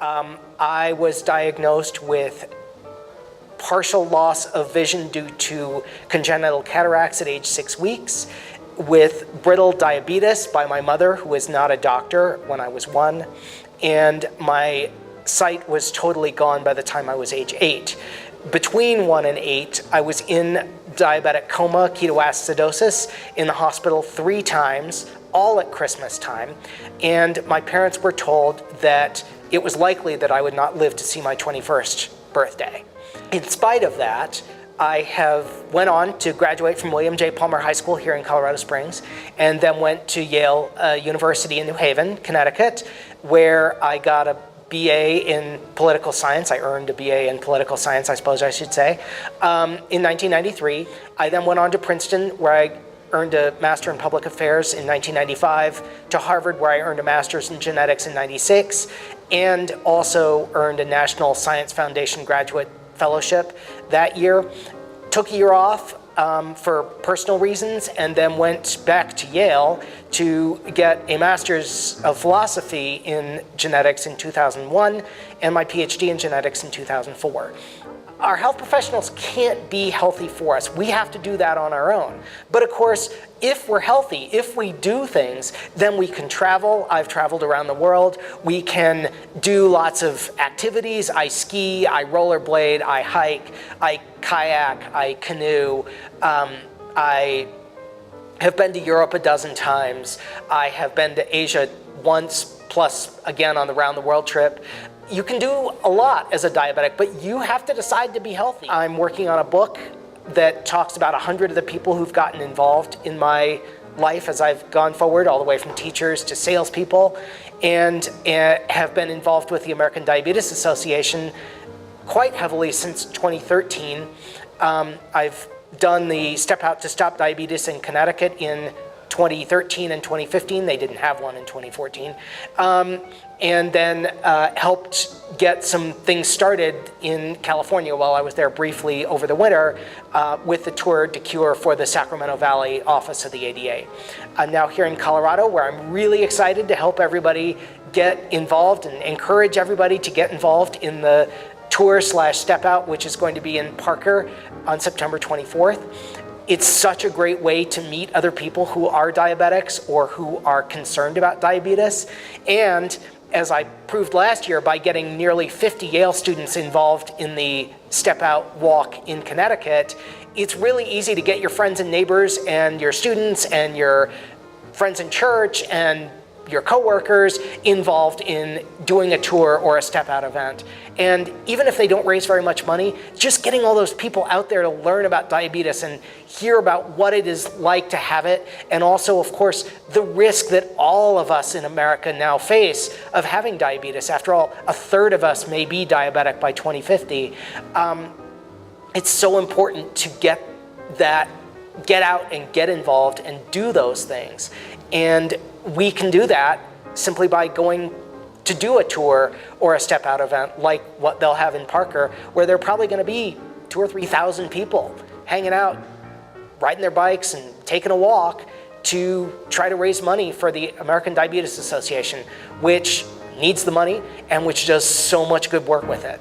I was diagnosed with partial loss of vision due to congenital cataracts at age 6 weeks, with brittle diabetes by my mother, who was not a doctor when I was 1, and my sight was totally gone by the time I was age 8. Between 1 and 8, I was in diabetic coma, ketoacidosis, in the hospital 3 times, all at Christmas time, and my parents were told that it was likely that I would not live to see my 21st birthday. In spite of that, I went on to graduate from William J. Palmer High School here in Colorado Springs, and then went to Yale University in New Haven, Connecticut, where I got a BA in political science. I earned a BA in political science, I suppose I should say, in 1993. I then went on to Princeton, where I earned a Master in Public Affairs in 1995, to Harvard, where I earned a Master's in Genetics in 96, and also earned a National Science Foundation Graduate Fellowship that year. Took a year off for personal reasons, and then went back to Yale to get a Master's of Philosophy in Genetics in 2001 and my Ph.D. in Genetics in 2004. Our health professionals can't be healthy for us. We have to do that on our own. But of course, if we're healthy, if we do things, then we can travel. I've traveled around the world. We can do lots of activities. I ski, I rollerblade, I hike, I kayak, I canoe. I have been to Europe a dozen times. I have been to Asia once, plus again on the round the world trip. You can do a lot as a diabetic, but you have to decide to be healthy. I'm working on a book that talks about 100 of the people who've gotten involved in my life as I've gone forward, all the way from teachers to salespeople, and have been involved with the American Diabetes Association quite heavily since 2013. I've done the Step Out to Stop Diabetes in Connecticut in 2013 and 2015. They didn't have one in 2014. And then helped get some things started in California while I was there briefly over the winter with the Tour de Cure for the Sacramento Valley office of the ADA. I'm now here in Colorado, where I'm really excited to help everybody get involved and encourage everybody to get involved in the Tour/Step Out, which is going to be in Parker on September 24th. It's such a great way to meet other people who are diabetics or who are concerned about diabetes. And as I proved last year by getting nearly 50 Yale students involved in the Step Out walk in Connecticut, it's really easy to get your friends and neighbors and your students and your friends in church and your coworkers involved in doing a tour or a Step Out event. And even if they don't raise very much money, just getting all those people out there to learn about diabetes and hear about what it is like to have it, and also, of course, the risk that all of us in America now face of having diabetes. After all, a third of us may be diabetic by 2050. It's so important to get out and get involved and do those things. And we can do that simply by going to do a tour or a Step Out event like what they'll have in Parker, where there are probably going to be 2,000 or 3,000 people hanging out, riding their bikes and taking a walk to try to raise money for the American Diabetes Association, which needs the money and which does so much good work with it.